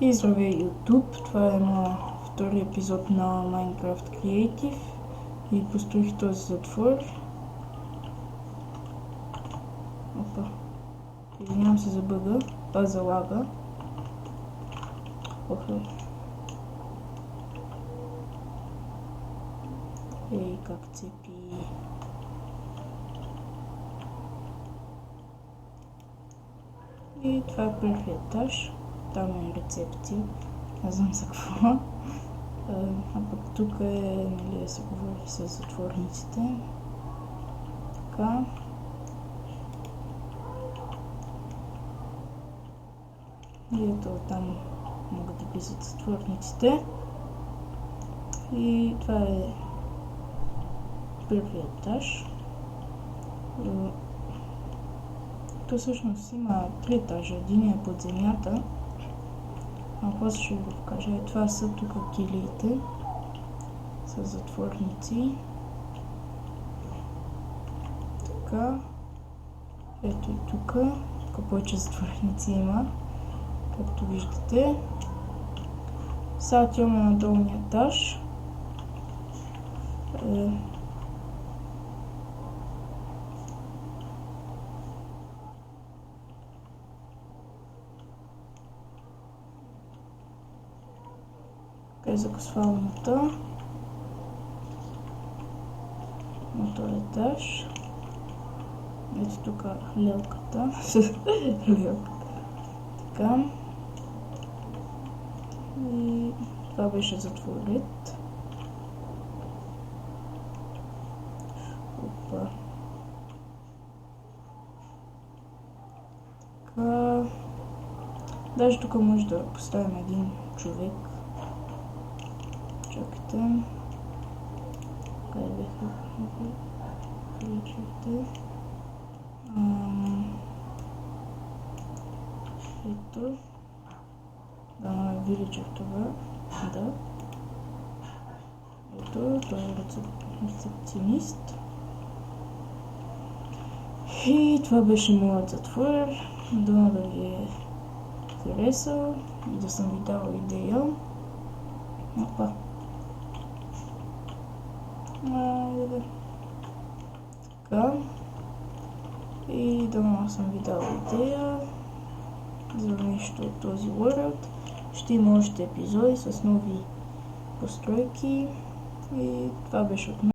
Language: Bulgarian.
И здравей YouTube, това е моят втори епизод на Minecraft Creative и построих този затвор. Опа, извинявам се за бъга, за лага. Охо. Ей, как цепи. И това е първият етаж. Там е рецепция, не знам за какво. А пък тук е, нали, да се говори с затворниците. Така. И ето там могат да влизат затворниците. И това е първият етаж. То всъщност има 3 етажа. Един е под земята. А после ще ви го покажа. Това са тук килиите с затворници. Така. Ето и тук. Тук повече затворници има, както виждате. Сега отиваме на долния етаж. За косвалната на този етаж. Ето тук лелката. Така. И това беше затворит. Опа. Така. Даже тук може да поставим един човек. Чакайте. Къде бяха ключите? Ето. Да, виличър това. Да. Ето, той е рецепционист. И това беше моят затвор. Дано да ви е харесал и да съм ви дала идея. Опа. Така. И дано съм ви дала идея за нещо от този world. Ще има още епизоди с нови постройки. И това беше от мен.